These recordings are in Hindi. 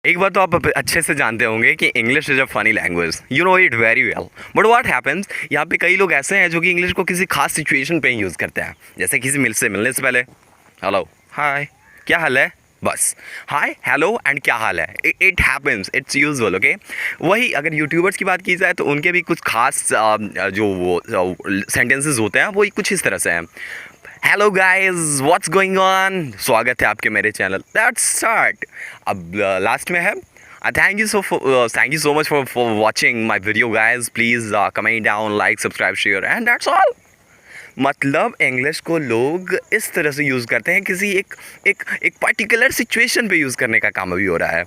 एक बात तो आप अच्छे से जानते होंगे कि English is a funny language, you know it very well. But what happens, यहाँ पे कई लोग ऐसे हैं जो कि इंग्लिश को किसी खास सिचुएशन पे ही यूज़ करते हैं। जैसे किसी मिलने से पहले हेलो हाय क्या हाल है, बस हाय हेलो एंड क्या हाल है, it happens, it's usual. Okay, वही अगर यूट्यूबर्स की बात की जाए तो उनके भी कुछ खास जो वो सेंटेंसेस होते हैं वो कुछ इस तरह से हैं। Hello guys, what's going on, स्वागत है आपके मेरे चैनल दैट्स स्टार्ट। अब लास्ट में है thank you so much for watching my video guys, please comment down, like, subscribe, share and that's all. मतलब इंग्लिश को लोग इस तरह से यूज़ करते हैं, किसी एक एक एक पर्टिकुलर सिचुएशन पे यूज़ करने का काम अभी हो रहा है।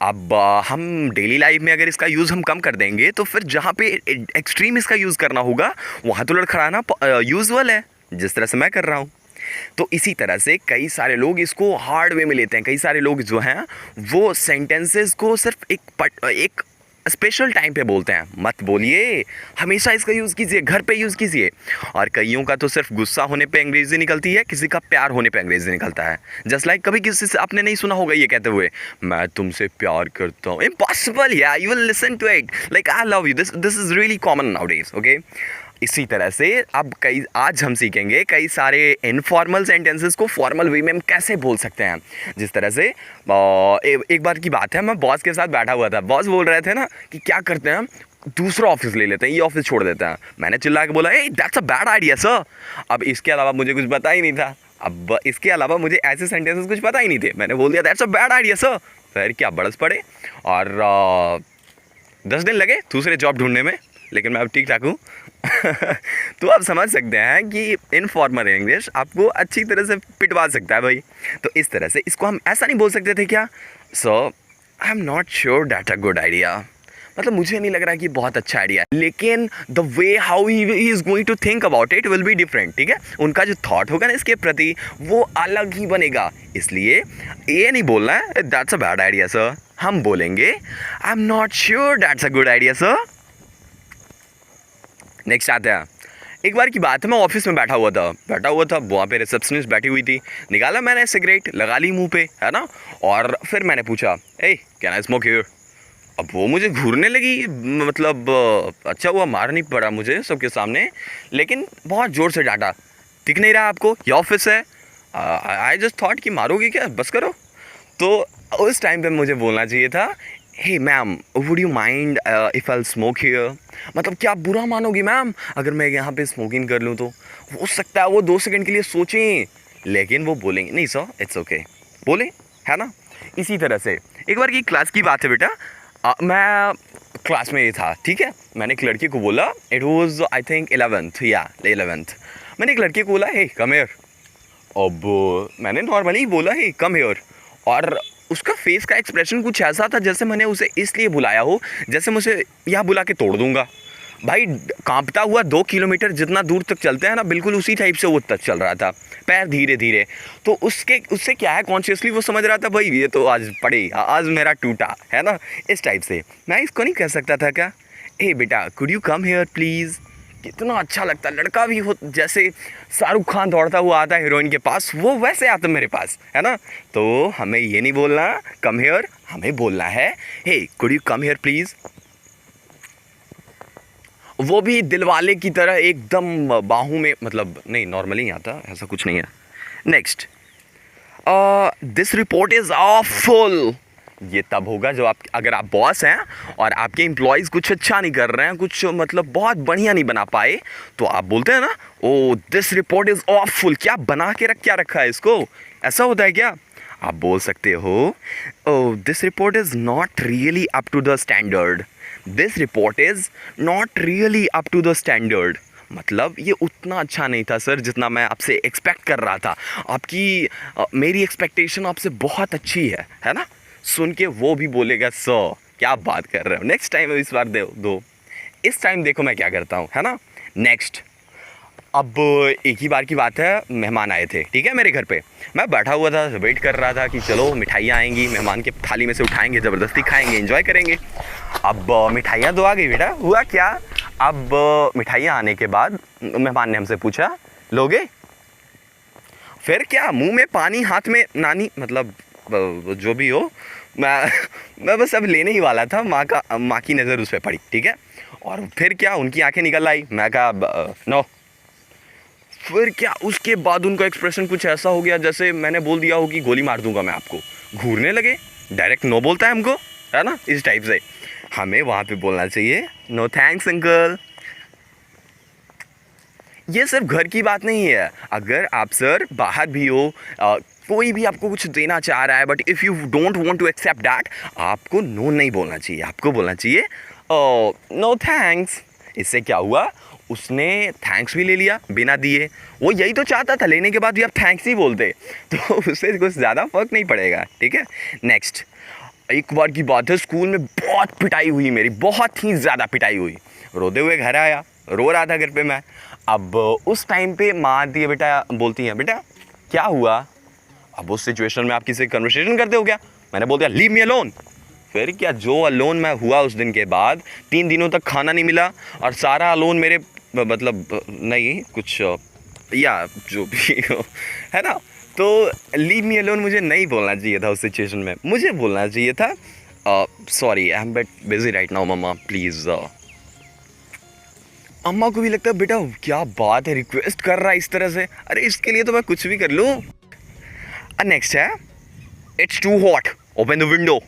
अब हम डेली लाइफ में अगर इसका यूज़ हम कम कर देंगे तो फिर जहाँ पे एक्सट्रीम इसका यूज़ करना होगा वहाँ तो लड़खड़ाना यूजुअल है, जिस तरह से मैं कर रहा हूँ। तो इसी तरह से कई सारे लोग इसको हार्ड वे में लेते हैं। कई सारे लोग जो हैं वो सेंटेंसेस को सिर्फ एक स्पेशल टाइम पे बोलते हैं, मत बोलिए, हमेशा इसका यूज़ कीजिए, घर पे यूज़ कीजिए। और कईयों का तो सिर्फ गुस्सा होने पे अंग्रेज़ी निकलती है, किसी का प्यार होने पे अंग्रेज़ी निकलता है। जस्ट लाइक कभी किसी से आपने नहीं सुना होगा ये कहते हुए, मैं तुमसे प्यार करता हूँ। इम्पॉसिबल, या you will listen to it like I love you, this is really common nowadays. Okay, इसी तरह से अब आज हम सीखेंगे कई सारे इनफॉर्मल सेंटेंसेस को फॉर्मल वे में हम कैसे बोल सकते हैं। जिस तरह से एक बार की बात है, मैं बॉस के साथ बैठा हुआ था, बॉस बोल रहे थे ना कि क्या करते हैं हम दूसरा ऑफिस ले लेते हैं, ये ऑफिस छोड़ देते हैं। मैंने चिल्ला के बोला, ए that's a bad idea sir. अब इसके अलावा मुझे कुछ पता ही नहीं था, अब इसके अलावा मुझे ऐसे सेंटेंसेस कुछ पता ही नहीं थे। मैंने बोल दिया that's a bad idea sir. फिर क्या बड़स पड़े और 10 दिन लगे दूसरे जॉब ढूंढने में, लेकिन मैं अब ठीक ठाक हूँ। तो आप समझ सकते हैं कि इनफॉर्मल इंग्लिश आपको अच्छी तरह से पिटवा सकता है भाई। तो इस तरह से इसको हम ऐसा नहीं बोल सकते थे क्या, sir I am not sure that a good idea, मतलब मुझे नहीं लग रहा कि बहुत अच्छा आइडिया है, लेकिन the way how he is going to think about it will be different. ठीक है, उनका जो थॉट होगा ना इसके प्रति वो अलग ही बनेगा। इसलिए ये नहीं बोलना है that's a bad idea sir, हम बोलेंगे आई am not sure that's a good idea sir. Next आता है, एक बार की बात है, मैं ऑफिस में बैठा हुआ था, वहाँ पे रिसेप्शनिस्ट बैठी हुई थी। निकाला मैंने सिगरेट, लगा ली मुंह पे, है ना, और फिर मैंने पूछा, ए कैन आई स्मोक हियर। अब वो मुझे घूरने लगी, मतलब अच्छा हुआ मार नहीं पड़ा मुझे सबके सामने, लेकिन बहुत ज़ोर से डांटा, दिख नहीं रहा आपको ये ऑफिस है। आई जस्ट थॉट कि मारोगी क्या, बस करो। तो उस टाइम पे मुझे बोलना चाहिए था, hey ma'am would you mind if I smoke here, मतलब क्या आप बुरा मानोगी मैम अगर मैं यहाँ पे स्मोकिंग कर लूँ। तो हो सकता है वो 2 सेकंड के लिए सोचें, लेकिन वो बोलेंगे नहीं सर इट्स ओके, बोले, है ना। इसी तरह से एक बार की क्लास की बात है बेटा, मैं क्लास में ये था, ठीक है, मैंने एक लड़के को बोला, it was I think 11th, या 11th। मैंने एक लड़के को बोला, हे कम हियर। अब मैंने नॉर्मली बोला, हे कम हियर, और उसका फेस का एक्सप्रेशन कुछ ऐसा था जैसे मैंने उसे इसलिए बुलाया हो जैसे मुझे यहाँ बुला के तोड़ दूंगा। भाई कांपता हुआ 2 किलोमीटर जितना दूर तक चलते हैं ना, बिल्कुल उसी टाइप से वो तक चल रहा था, पैर धीरे धीरे। तो उससे क्या है, कॉन्शियसली वो समझ रहा था भाई ये तो आज पड़े, आज मेरा टूटा, है ना, इस टाइप से। मैं इसको नहीं कह सकता था क्या, ए बेटा could you come here please. कितना अच्छा लगता, लड़का भी हो, जैसे शाहरुख खान दौड़ता हुआ आता है हीरोइन के पास, वो वैसे आता मेरे पास, है ना। तो हमें ये नहीं बोलना कम हियर, हमें बोलना है hey could you come here please. वो भी दिलवाले की तरह एकदम बाहों में, मतलब नहीं नॉर्मली ही आता, ऐसा कुछ नहीं है। Next, this report is awful. ये तब होगा जब अगर आप बॉस हैं और आपके एम्प्लॉयज़ कुछ अच्छा नहीं कर रहे हैं, कुछ मतलब बहुत बढ़िया नहीं बना पाए, तो आप बोलते हैं ना, ओ दिस रिपोर्ट इज़ ऑफुल, क्या बना के क्या रखा है इसको, ऐसा होता है क्या। आप बोल सकते हो, oh this report is not really up to the standard, this report is not really up to the standard, मतलब ये उतना अच्छा नहीं था सर जितना मैं आपसे एक्सपेक्ट कर रहा था, मेरी एक्सपेक्टेशन आपसे बहुत अच्छी है ना। सुन के वो भी बोलेगा सर क्या बात कर रहे हो, नेक्स्ट टाइम इस बार दो, इस टाइम देखो मैं क्या करता हूँ, है ना। नेक्स्ट, अब एक ही बार की बात है, मेहमान आए थे, ठीक है, मेरे घर पे मैं बैठा हुआ था, वेट कर रहा था कि चलो मिठाइयाँ आएंगी, मेहमान के थाली में से उठाएंगे, ज़बरदस्ती खाएंगे, एंजॉय करेंगे। अब मिठाइयाँ तो आ गई बेटा, हुआ क्या, अब मिठाइयाँ आने के बाद मेहमान ने हमसे पूछा लोगे, फिर क्या मुंह में पानी, हाथ में नानी, मतलब जो भी हो, मैं बस अब लेने ही वाला था, माँ की नज़र उस पर पड़ी, ठीक है। और फिर क्या, उनकी आंखें निकल आई, मैं कहा नो। फिर क्या, उसके बाद उनका एक्सप्रेशन कुछ ऐसा हो गया जैसे मैंने बोल दिया हो कि गोली मार दूंगा मैं आपको। घूरने लगे, डायरेक्ट नो बोलता है हमको, है ना, इस टाइप से। हमें वहाँ पे बोलना चाहिए नो थैंक्स अंकल। ये सिर्फ घर की बात नहीं है, अगर आप सर बाहर भी हो, कोई भी आपको कुछ देना चाह रहा है, but if you don't want to accept that, आपको नो नहीं बोलना चाहिए, आपको बोलना चाहिए नो थैंक्स। इससे क्या हुआ, उसने थैंक्स भी ले लिया बिना दिए। वो यही तो चाहता था, लेने के बाद भी आप थैंक्स ही बोलते तो उससे कुछ ज़्यादा फर्क नहीं पड़ेगा, ठीक है। नेक्स्ट, एक बार की बात है, स्कूल में बहुत पिटाई हुई मेरी, बहुत ही ज़्यादा पिटाई हुई। रोते हुए घर आया, रो रहा था घर पे मैं। अब उस टाइम पे माँ आती है, बेटा बोलती है बेटा क्या हुआ। अब उस सिचुएशन में आप किसी से कन्वर्सेशन करते हो क्या? मैंने बोल दिया लीव मी अलोन। फिर क्या, जो अलोन मैं हुआ उस दिन के बाद, 3 दिनों तक खाना नहीं मिला, और सारा अलोन मेरे मतलब नहीं कुछ या जो भी है ना। तो लीव मी अलोन मुझे नहीं बोलना चाहिए था उस सिचुएशन में, मुझे बोलना चाहिए था sorry I am but busy right now mama please. अम्मा को भी लगता है बेटा क्या बात है, रिक्वेस्ट कर रहा है इस तरह से, अरे इसके लिए तो मैं कुछ भी कर लूँ। नेक्स्ट है it's too hot open the window.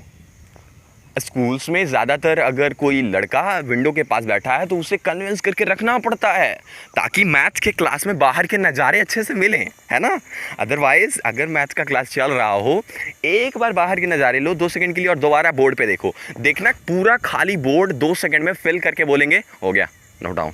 Schools में ज़्यादातर अगर कोई लड़का विंडो के पास बैठा है तो उसे कन्विंस करके रखना पड़ता है ताकि मैथ्स के क्लास में बाहर के नज़ारे अच्छे से मिलें, है ना। अदरवाइज़ अगर मैथ्स का क्लास चल रहा हो, एक बार बाहर के नज़ारे लो 2 सेकंड के लिए और दोबारा बोर्ड पे देखो, देखना पूरा खाली बोर्ड 2 सेकंड में फिल करके बोलेंगे हो गया नोट डाउन।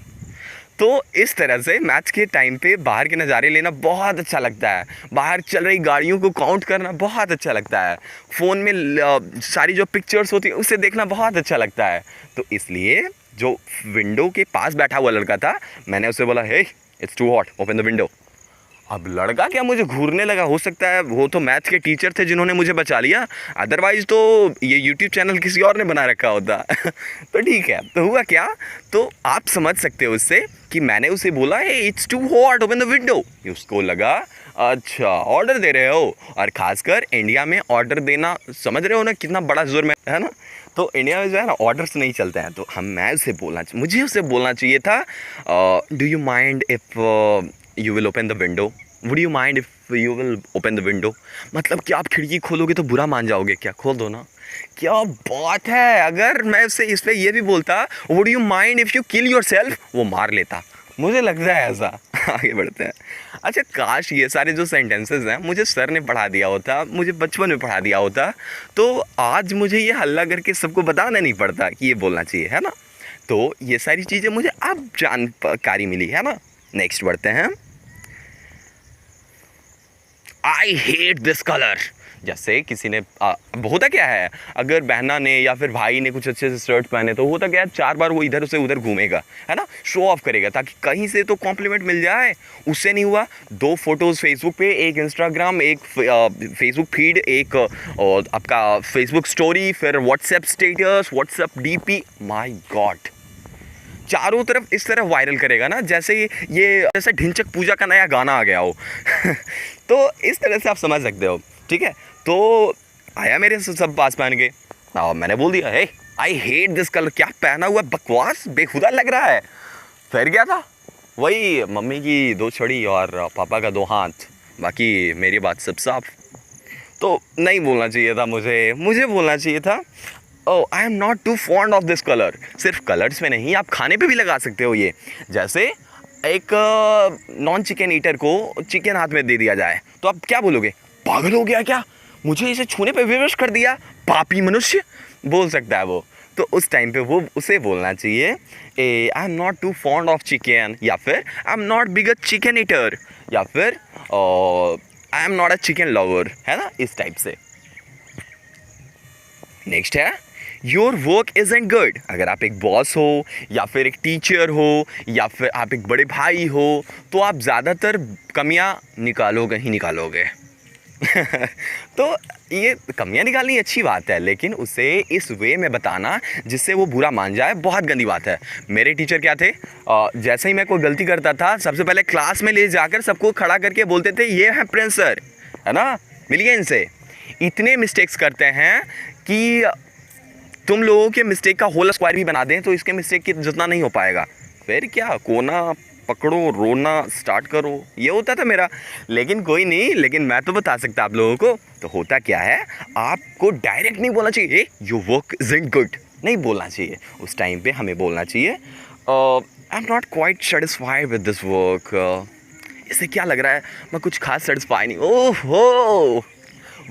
तो इस तरह से मैथ्स के टाइम पे बाहर के नज़ारे लेना बहुत अच्छा लगता है, बाहर चल रही गाड़ियों को काउंट करना बहुत अच्छा लगता है, फ़ोन में सारी जो पिक्चर्स होती है उसे देखना बहुत अच्छा लगता है। तो इसलिए जो विंडो के पास बैठा हुआ लड़का था, मैंने उसे बोला hey it's too hot open the window. अब लड़का क्या मुझे घूरने लगा, हो सकता है वो तो मैथ्स के टीचर थे जिन्होंने मुझे बचा लिया, अदरवाइज़ तो ये यूट्यूब चैनल किसी और ने बना रखा होता तो ठीक है, तो हुआ क्या, तो आप समझ सकते हो उससे कि मैंने उसे बोला है it's too hot open the window. उसको लगा अच्छा ऑर्डर दे रहे हो, और ख़ासकर इंडिया में ऑर्डर देना समझ रहे हो ना कितना बड़ा जुर्म है ना। तो इंडिया में जो है ना ऑर्डर्स नहीं चलते हैं, तो मुझे उसे बोलना चाहिए था do you mind if you will open the window, would you mind if you will open the window. मतलब कि आप खिड़की खोलोगे तो बुरा मान जाओगे क्या, खोल दो ना। क्या बात है, अगर मैं उससे इस पर यह भी बोलता would you mind if you kill your self, वो मार लेता, मुझे लगता है ऐसा। आगे बढ़ते हैं। अच्छा काश ये सारे जो सेंटेंसेस हैं मुझे सर ने पढ़ा दिया होता, मुझे बचपन में पढ़ा दिया होता, तो आज मुझे ये हल्ला करके सबको बताना नहीं पड़ता कि ये बोलना चाहिए, है ना। तो ये सारी चीज़ें मुझे अब जानकारी मिली, है ना। नेक्स्ट बढ़ते हैं। I hate this colour. जैसे किसी ने होता क्या है, अगर बहना ने या फिर भाई ने कुछ अच्छे से शर्ट पहने तो होता क्या है 4 बार वो इधर से उधर घूमेगा, है ना, शो ऑफ करेगा ताकि कहीं से तो कॉम्प्लीमेंट मिल जाए। उससे नहीं हुआ, 2 फोटोज़ फेसबुक पे, एक इंस्टाग्राम, एक फेसबुक फीड, एक आपका फेसबुक स्टोरी, फिर WhatsApp status, WhatsApp DP, my God चारों तरफ इस तरह वायरल करेगा ना जैसे ये जैसे ढिंचक पूजा का नया गाना आ गया हो तो इस तरह से आप समझ सकते हो, ठीक है। तो आया मेरे से सब पास पहन के, मैंने बोल दिया हे आई हेट दिस कलर, क्या पहना हुआ बकवास बेखुदा लग रहा है। फिर क्या था, वही मम्मी की 2 छड़ी और पापा का 2 हाथ, बाकी मेरी बात सब साफ। तो नहीं बोलना चाहिए था मुझे बोलना चाहिए था oh I am not too fond of this colour. सिर्फ कलर्स में नहीं, आप खाने पे भी लगा सकते हो ये। जैसे एक नॉन चिकन ईटर को चिकन हाथ में दे दिया जाए तो आप क्या बोलोगे, पागल हो गया क्या, मुझे इसे छूने पे विवश कर दिया, पापी मनुष्य, बोल सकता है वो। तो उस टाइम पे वो उसे बोलना चाहिए I am not too fond of chicken, या फिर I am not big a chicken eater, या फिर I am not a chicken lover, है ना, इस टाइप से। नेक्स्ट है योर वर्क इज़न्ट गुड। अगर आप एक बॉस हो या फिर एक टीचर हो या फिर आप एक बड़े भाई हो तो आप ज़्यादातर कमियां निकालोगे ही निकालोगे तो ये कमियां निकालनी अच्छी बात है, लेकिन उसे इस वे में बताना जिससे वो बुरा मान जाए बहुत गंदी बात है। मेरे टीचर क्या थे, जैसे ही मैं कोई गलती करता था सबसे पहले क्लास में ले जाकर सबको खड़ा करके बोलते थे ये है प्रिंस सर, है ना, मिलिए इनसे, इतने मिस्टेक्स करते हैं कि तुम लोगों के मिस्टेक का होल स्क्वायर भी बना दें तो इसके मिस्टेक की जितना नहीं हो पाएगा। फिर क्या, कोना पकड़ो, रोना स्टार्ट करो, ये होता था मेरा। लेकिन कोई नहीं, लेकिन मैं तो बता सकता आप लोगों को। तो होता क्या है, आपको डायरेक्ट नहीं बोलना चाहिए योर वर्क इज़न्ट गुड, नहीं बोलना चाहिए। उस टाइम पे हमें बोलना चाहिए I am not quite satisfied with this work, इससे क्या लग रहा है मैं कुछ खास सेटिस्फाई नहीं। ओहो,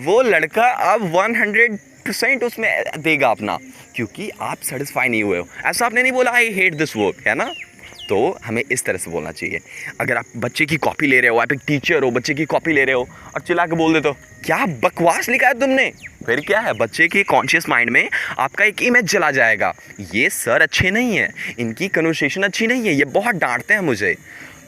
वो लड़का अब 100% उसमें देगा अपना, क्योंकि आप सेटिस्फाई नहीं हुए हो। ऐसा आपने नहीं बोला आई हेट दिस वर्क, है ना। तो हमें इस तरह से बोलना चाहिए। अगर आप बच्चे की कॉपी ले रहे हो, आप एक टीचर हो, बच्चे की कॉपी ले रहे हो और चिल्ला के बोल देते हो क्या बकवास लिखा है तुमने, फिर क्या है, बच्चे के कॉन्शियस माइंड में आपका एक इमेज चला जाएगा, ये सर अच्छे नहीं है, इनकी कन्वर्सेशन अच्छी नहीं है, ये बहुत डांटते हैं मुझे।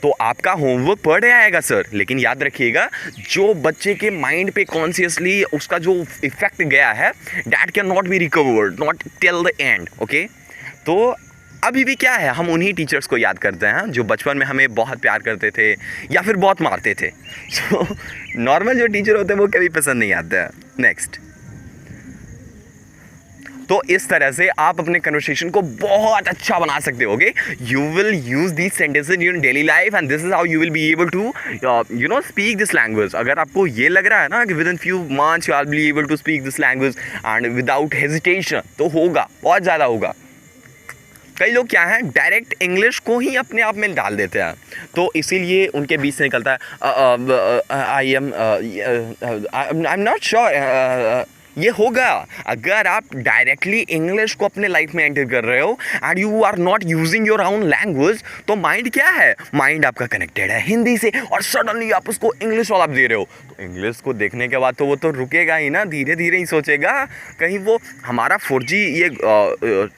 तो आपका होमवर्क पढ़ आएगा सर, लेकिन याद रखिएगा जो बच्चे के माइंड पे कॉन्शियसली उसका जो इफेक्ट गया है that can not be recovered not till the end. Okay, तो अभी भी क्या है, हम उन्हीं टीचर्स को याद करते हैं जो बचपन में हमें बहुत प्यार करते थे या फिर बहुत मारते थे। सो नॉर्मल जो टीचर होते हैं वो कभी पसंद नहीं आते हैं। नेक्स्ट, तो इस तरह से आप अपने कन्वर्सेशन को बहुत अच्छा बना सकते हो। Okay, you will use these sentences in your daily life and this is how you will be able to speak this language. अगर आपको ये लग रहा है ना कि within few months you are be able to speak this language and without hesitation, तो होगा, बहुत ज़्यादा होगा। कई लोग क्या हैं, डायरेक्ट इंग्लिश को ही अपने आप में डाल देते हैं, तो इसीलिए उनके बीच से निकलता है आई एम नॉट श्योर। ये होगा अगर आप डायरेक्टली इंग्लिश को अपने लाइफ में एंटर कर रहे हो and you are not using your own language. तो माइंड क्या है, माइंड आपका कनेक्टेड है हिंदी से और सडनली आप उसको इंग्लिश वाला दे रहे हो, तो इंग्लिश को देखने के बाद तो वो तो रुकेगा ही ना, धीरे धीरे ही सोचेगा कहीं वो हमारा 4G ये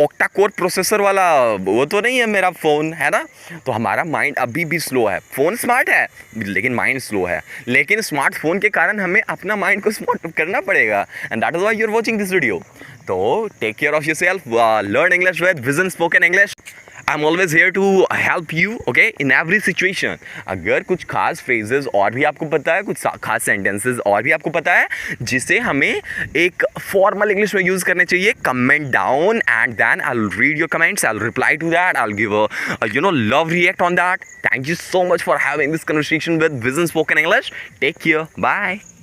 ऑक्टा कोर प्रोसेसर वाला वो तो नहीं है मेरा फ़ोन, है ना। तो हमारा माइंड अभी भी स्लो है, फ़ोन स्मार्ट है लेकिन माइंड स्लो है। लेकिन स्मार्टफोन के कारण हमें अपना माइंड को स्मार्ट करना पड़ेगा and that is why you are watching this video. तो take care of yourself, learn English with vision spoken English. I am always here to help you, okay, in every situation. अगर कुछ खास फ्रेजेस और भी आपको पता है, कुछ खास सेंटेंसेस और भी आपको पता है जिसे हमें एक फॉर्मल इंग्लिश में यूज़ करने चाहिए, comment down and then I will read your comments, I will reply to that, I will give a love react on that. Thank you so much for having this conversation with Vision Spoken English. Take care. Bye.